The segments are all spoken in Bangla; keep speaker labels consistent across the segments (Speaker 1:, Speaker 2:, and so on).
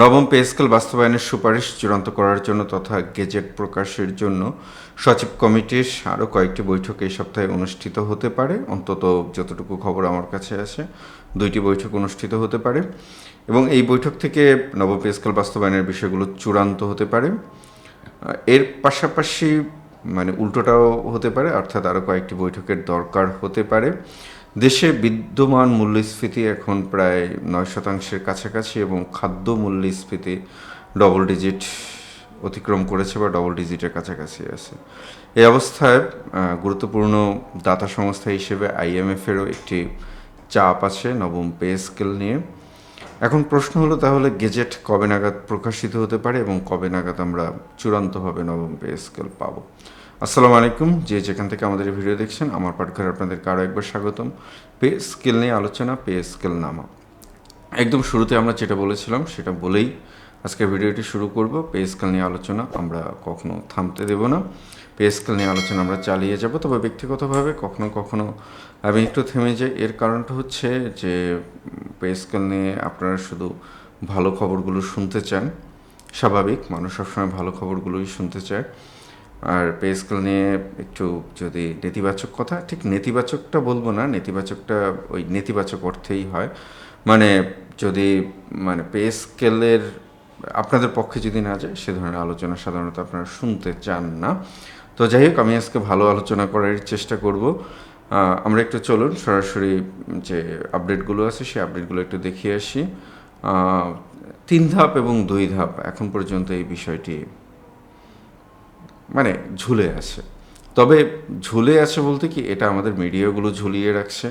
Speaker 1: নবম পে স্কেল বাস্তবায়নের সুপারিশ চূড়ান্ত করার জন্য তথা গেজেট প্রকাশের জন্য সচিব কমিটির আরও কয়েকটি বৈঠক এই সপ্তাহে অনুষ্ঠিত হতে পারে। অন্তত যতটুকু খবর আমার কাছে আছে 2টি বৈঠক অনুষ্ঠিত হতে পারে এবং এই বৈঠক থেকে নবম পে স্কেল বাস্তবায়নের বিষয়গুলো চূড়ান্ত হতে পারে। এর পাশাপাশি উল্টোটাও হতে পারে, অর্থাৎ আরও কয়েকটি বৈঠকের দরকার হতে পারে। দেশে বিদ্যমান মূল্যস্ফীতি এখন প্রায় 9% কাছাকাছি এবং খাদ্য মূল্যস্ফীতি ডবল ডিজিট অতিক্রম করেছে বা ডবল ডিজিটের কাছাকাছি আছে। এই অবস্থায় গুরুত্বপূর্ণ দাতা সংস্থা হিসেবে IMF-এরও একটি চাপ আছে নবম পে স্কেল নিয়ে। এখন প্রশ্ন হলো তাহলে গেজেট কবে নাগাদ প্রকাশিত হতে পারে এবং কবে নাগাদ আমরা চূড়ান্তভাবে নবম পে স্কেল পাবো। আসসালামু আলাইকুম, যে যেখান থেকে আমাদের এই ভিডিও দেখছেন আমার পাঠঘরে আপনাদেরকে আরও একবার স্বাগতম। পে স্কেল নিয়ে আলোচনা, পে স্কেল নামা। একদম শুরুতে আমরা যেটা বলেছিলাম সেটা বলেই আজকের ভিডিওটি শুরু করব। পে স্কেল নিয়ে আলোচনা আমরা কখনো থামতে দেব না, পে স্কেল নিয়ে আলোচনা আমরা চালিয়ে যাব। তবে ব্যক্তিগতভাবে কখনো কখনো আমি একটু থেমে যাই। এর কারণটা হচ্ছে যে পে স্কেল নিয়ে আপনারা শুধু ভালো খবরগুলো শুনতে চান। স্বাভাবিক, মানুষ সবসময় ভালো খবরগুলোই শুনতে চায়। আর পে স্কেল নিয়ে একটু যদি নেতিবাচক কথা, ঠিক নেতিবাচকটা বলবো না, নেতিবাচকটা ওই নেতিবাচক অর্থেই হয়। যদি পে স্কেলের আপনাদের পক্ষে যদি না যায় সে ধরনের আলোচনা সাধারণত আপনারা শুনতে চান না। তো যাই হোক, আমি আজকে ভালো আলোচনা করার চেষ্টা করব। আমরা একটু চলুন সরাসরি যে আপডেটগুলো আছে সেই আপডেটগুলো একটু দেখিয়ে আসি। 3 ধাপ এবং 2 ধাপ এখন পর্যন্ত এই বিষয়টি ঝুলে আছে। তবে ঝুলে আছে বলতে কি, এটা আমাদের মিডিয়াগুলো ঝুলিয়ে রাখছে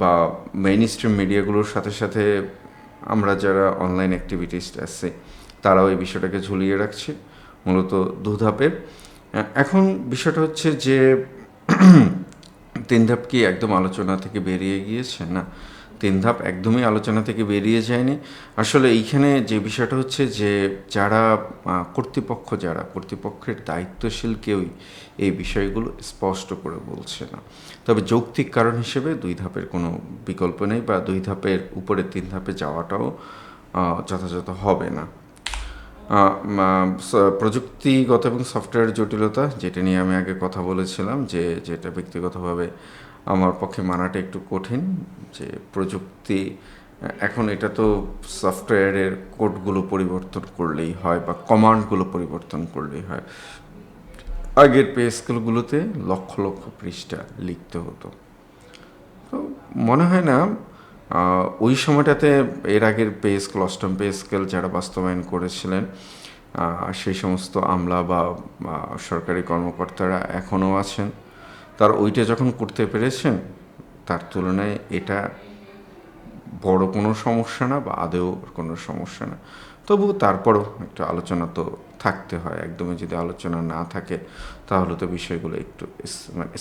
Speaker 1: বা মেইন স্ট্রিম মিডিয়াগুলোর সাথে সাথে আমরা যারা অনলাইন অ্যাক্টিভিটিস্ট আছে তারাও এই বিষয়টাকে ঝুলিয়ে রাখছে। মূলত 2 ধাপের। এখন বিষয়টা হচ্ছে যে 3 ধাপ কি একদম আলোচনা থেকে বেরিয়ে গিয়েছে? না, 3 ধাপ একদমই আলোচনা থেকে বেরিয়ে যায়নি। আসলে এইখানে যে বিষয়টা হচ্ছে যে যারা কর্তৃপক্ষের দায়িত্বশীল কেউই এই বিষয়গুলো স্পষ্ট করে বলছে না। তবে যৌক্তিক কারণ হিসেবে 2 ধাপের কোনো বিকল্প নেই বা 2 ধাপের উপরে 3 ধাপে যাওয়াটাও যথাযথ হবে না। প্রযুক্তিগত এবং সফটওয়্যার জটিলতা, যেটা নিয়ে আমি আগে কথা বলেছিলাম, যেটা ব্যক্তিগতভাবে আমার পক্ষে মানাটা একটু কঠিন। যে প্রযুক্তি এখন এটা তো সফটওয়্যারের কোডগুলো পরিবর্তন করলেই হয় বা কমান্ডগুলো পরিবর্তন করলেই হয়। আগের পে স্কেলগুলোতে লক্ষ লক্ষ পৃষ্ঠা লিখতে হতো। তো মনে হয় না ওই সময়টাতে এর আগের পে স্কেল, অষ্টম পে স্কেল যারা বাস্তবায়ন করেছিলেন সেই সমস্ত আমলা বা সরকারি কর্মকর্তারা এখনও আছেন, তার ওইটা যখন করতে পেরেছেন তার তুলনায় এটা বড় কোনো সমস্যা না বা আদেও কোনো সমস্যা না। তবুও তারপরও একটা আলোচনা তো থাকতে হয়। একদমই যদি আলোচনা না থাকে তাহলে তো বিষয়গুলো একটু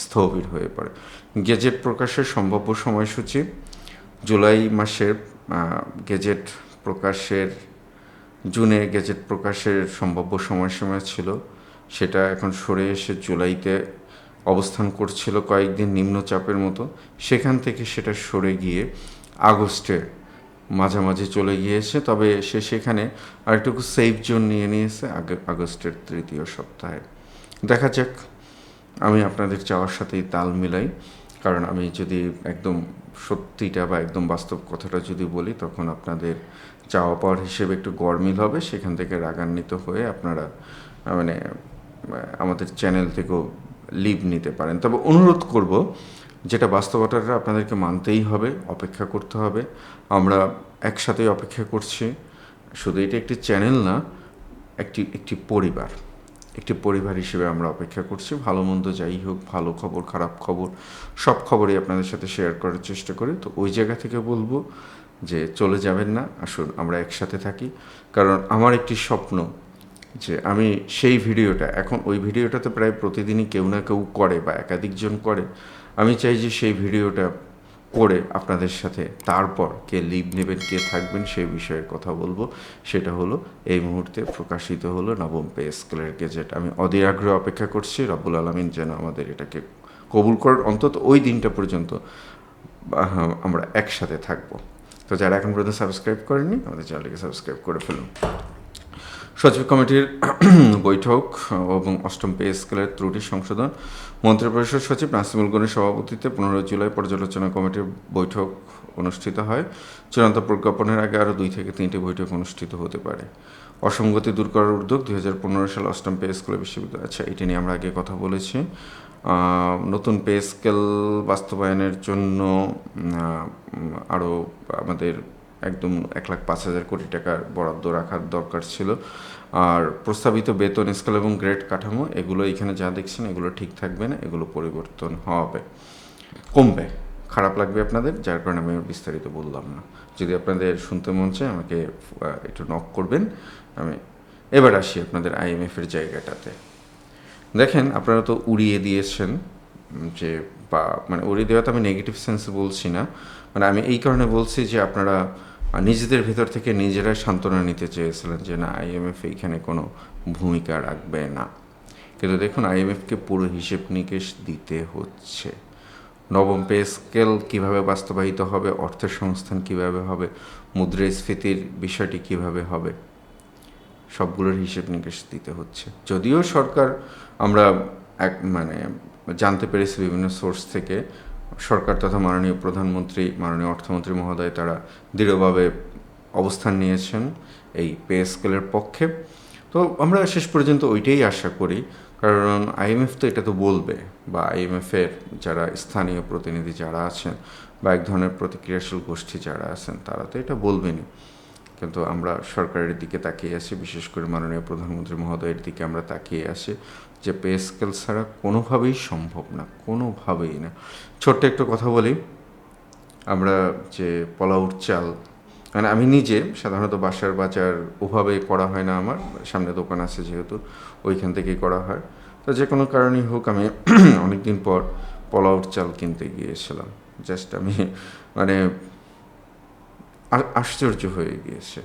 Speaker 1: স্থবির হয়ে পড়ে। গেজেট প্রকাশের সম্ভাব্য সময়সূচি জুলাই মাসের গেজেট প্রকাশের জুনে গেজেট প্রকাশের সম্ভাব্য সময়সীমা ছিল, সেটা এখন সরে এসে জুলাইতে অবস্থান করছিল কয়েকদিন নিম্নচাপের মতো। সেখান থেকে সেটা সরে গিয়ে আগস্টের মাঝামাঝি চলে গিয়েছে। তবে সেখানে আরেকটুকু সেফ জোন নিয়ে নিয়েছে আগস্টের 3য় সপ্তাহে। দেখা যাক, আমি আপনাদের চাওয়ার সাথেই তাল মিলাই। কারণ আমি যদি একদম সত্যিটা বা একদম বাস্তব কথাটা যদি বলি তখন আপনাদের চাওয়া পাওয়ার হিসেবে একটু গরমিল হবে। সেখান থেকে রাগান্বিত হয়ে আপনারা আমাদের চ্যানেল থেকেও লিভ নিতে পারেন। তবে অনুরোধ করব, যেটা বাস্তবতাটা আপনাদেরকে মানতেই হবে, অপেক্ষা করতে হবে। আমরা একসাথেই অপেক্ষা করছি। শুধু এটা একটি চ্যানেল না, একটি পরিবার হিসেবে আমরা অপেক্ষা করছি। ভালো মন্দ যাই হোক, ভালো খবর খারাপ খবর সব খবরই আপনাদের সাথে শেয়ার করার চেষ্টা করি। তো ওই জায়গা থেকে বলবো যে চলে যাবেন না, আসুন আমরা একসাথে থাকি। কারণ আমার একটি স্বপ্ন যে আমি সেই ভিডিওটা, এখন ওই ভিডিওটাতে প্রায় প্রতিদিনই কেউ না কেউ করে বা একাধিকজন করে। আমি চাই যে সেই ভিডিওটা করে আপনাদের সাথে তারপর কে লিভ নেবেন কে থাকবেন সেই বিষয়ের কথা বলবো। সেটা হলো এই মুহূর্তে প্রকাশিত হলো নবম পে স্কেলের গেজেট। আমি অধীর আগ্রহে অপেক্ষা করছি রব্বুল আলামিন যেন আমাদের এটাকে কবুল করার, অন্তত ওই দিনটা পর্যন্ত আমরা একসাথে থাকবো। তো যারা এখন পর্যন্ত সাবস্ক্রাইব করেননি আমাদের চ্যানেলটিকে সাবস্ক্রাইব করে ফেলুন। সচিব কমিটির বৈঠক এবং অষ্টম পে স্কেলের ত্রুটি সংশোধন। মন্ত্রিপরিষদ সচিব নাসিমুল গনির সভাপতিত্বে 15 জুলাই পর্যালোচনা কমিটির বৈঠক অনুষ্ঠিত হয়। চূড়ান্ত প্রজ্ঞাপনের আগে আরও 2 থেকে 3টি বৈঠক অনুষ্ঠিত হতে পারে। অসঙ্গতি দূর করার উদ্যোগ 2015 সালে অষ্টম পে স্কেলে বিশ্ববিদ্যালয়। আচ্ছা, এটি নিয়ে আমরা আগে কথা বলেছি। নতুন পে স্কেল বাস্তবায়নের জন্য আরও আমাদের একদম 1,05,000 কোটি টাকার বরাদ্দ রাখার দরকার ছিল। আর প্রস্তাবিত বেতন স্কেল এবং গ্রেড কাঠামো এগুলো এখানে যা দেখছেন এগুলো ঠিক থাকবে না, এগুলো পরিবর্তন হবে, কমবে। খারাপ লাগবে আপনাদের, যার কারণে আমি বিস্তারিত বললাম না। যদি আপনাদের শুনতে মন চায় আমাকে একটু নক করবেন। আমি এবার আসি আপনাদের আইএমএফের জায়গাটাতে। দেখেন, আপনারা তো উড়িয়ে দিয়েছেন যে, বা মানে উড়িয়ে দেওয়াতে আমি নেগেটিভ সেন্সে বলছি না, মানে আমি এই কারণে বলছি যে আপনারা নিজেদের ভেতর থেকে নিজেরাই সান্ত্বনা নিতে চেয়েছিলেন যে না, আইএমএফ এইখানে কোনো ভূমিকা রাখবে না। কিন্তু দেখুন, আইএমএফকে পুরো হিসেব নিকেশ দিতে হচ্ছে। নবম পে স্কেল কীভাবে বাস্তবায়িত হবে, অর্থের সংস্থান কীভাবে হবে, মুদ্রাস্ফীতির বিষয়টি কীভাবে হবে, সবগুলোর হিসেব নিকেশ দিতে হচ্ছে। যদিও সরকার, আমরা জানতে পেরেছি বিভিন্ন সোর্স থেকে, সরকার তথা মাননীয় প্রধানমন্ত্রী, মাননীয় অর্থমন্ত্রী মহোদয় তারা দৃঢ়ভাবে অবস্থান নিয়েছেন এই পে স্কেলের পক্ষে। তো আমরা শেষ পর্যন্ত ওইটাই আশা করি, কারণ আইএমএফ তো এটা তো বলবে, বা আইএমএফের যারা স্থানীয় প্রতিনিধি যারা আছেন বা এক ধরনের প্রতিক্রিয়াশীল গোষ্ঠী যারা আছেন তারা তো এটা বলবেনই। কিন্তু আমরা সরকারের দিকে তাকিয়ে আছি, বিশেষ করে মাননীয় প্রধানমন্ত্রী মহোদয়ের দিকে আমরা তাকিয়ে আছি যে পে স্কেল ছাড়া কোনোভাবেই সম্ভব না, কোনোভাবেই না। ছোট্ট একটু কথা বলি, আমরা যে পোলাওর চাল, মানে আমি নিজে সাধারণত বাসার বাজার ওভাবে করা হয় না, আমার সামনে দোকান আছে যেহেতু ওইখান থেকেই করা হয়। তো যে কোনো কারণেই হোক আমি অনেক দিন পর পোলাওর চাল কিনতে গিয়েছিলাম। জাস্ট আমি মানে আশ্চর্য হয়ে গিয়েছে।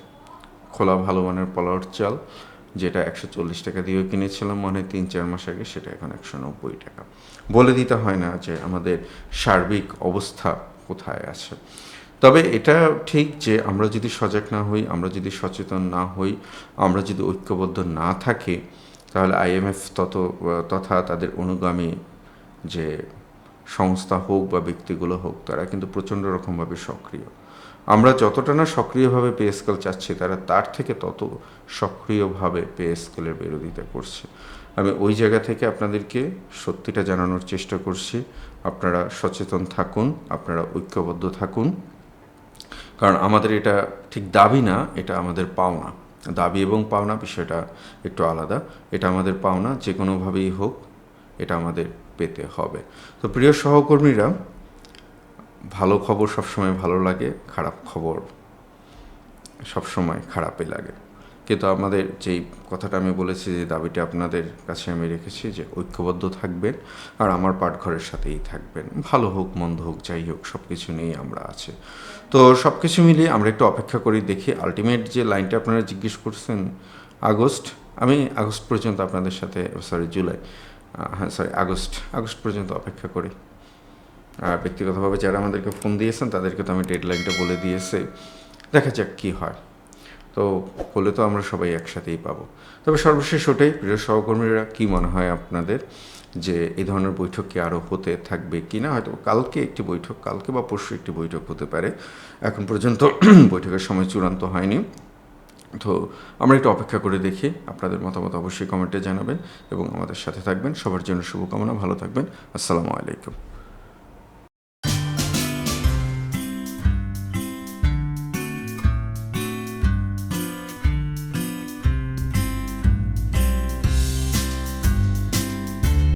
Speaker 1: খোলা ভালো মানের পোলাওর চাল, যেটা 140 টাকা দিয়েও কিনেছিলাম মনে হয় 3-4 মাস আগে, সেটা এখন 190 টাকা। বলে দিতে হয় না যে আমাদের সার্বিক অবস্থা কোথায় আছে। তবে এটা ঠিক যে আমরা যদি সজাগ না হই, আমরা যদি সচেতন না হই, আমরা যদি ঐক্যবদ্ধ না থাকি, তাহলে আইএমএফ তথা তাদের অনুগামী যে সংস্থা হোক বা ব্যক্তিগুলো হোক, তারা কিন্তু প্রচণ্ড রকমভাবে সক্রিয়। আমরা যতটা না সক্রিয়ভাবে পে স্কেল চাচ্ছি, তারা তার থেকে তত সক্রিয়ভাবে পে স্কেলের বিরোধিতা করছে। আমি ওই জায়গা থেকে আপনাদেরকে সত্যিটা জানানোর চেষ্টা করছি। আপনারা সচেতন থাকুন, আপনারা ঐক্যবদ্ধ থাকুন, কারণ আমাদের এটা ঠিক দাবি না, এটা আমাদের পাওনা। দাবি এবং পাওনা বিষয়টা একটু আলাদা। এটা আমাদের পাওনা, যে কোনোভাবেই হোক এটা আমাদের পেতে হবে। তো প্রিয় সহকর্মীরা, ভালো খবর সবসময় ভালো লাগে, খারাপ খবর সবসময় খারাপই লাগে। কিন্তু আমাদের যেই কথাটা আমি বলেছি, যে দাবিটা আপনাদের কাছে আমি রেখেছি, যে ঐক্যবদ্ধ থাকবেন আর আমার পাঠঘরের সাথেই থাকবেন। ভালো হোক মন্দ হোক যাই হোক, সব কিছু নিয়েই আমরা আছি। তো সব কিছু মিলিয়ে আমরা একটু অপেক্ষা করি, দেখি আলটিমেট যে লাইনটা আপনারা জিজ্ঞেস করছেন আগস্ট, আমি আগস্ট পর্যন্ত আপনাদের সাথে, জুলাই, আগস্ট পর্যন্ত অপেক্ষা করি। আর ব্যক্তিগতভাবে যারা আমাদেরকে ফোন দিয়েছেন তাদেরকে তো আমি ডেডলাইনটা বলে দিয়েছি, দেখা যাক কী হয়। তো হলে তো আমরা সবাই একসাথেই পাবো। তবে সর্বশেষ ওটাই, প্রিয় সহকর্মীরা, কী মনে হয় আপনাদের যে এই ধরনের বৈঠক কি আরও হতে থাকবে কি না? হয়তো কালকে একটি বৈঠক, কালকে বা পরশু একটি বৈঠক হতে পারে। এখন পর্যন্ত বৈঠকের সময় চূড়ান্ত হয়নি। তো আমরা একটু অপেক্ষা করে দেখি। আপনাদের মতামত অবশ্যই কমেন্টে জানাবেন এবং আমাদের সাথে থাকবেন। সবার জন্য শুভকামনা, ভালো থাকবেন। আসসালামু আলাইকুম।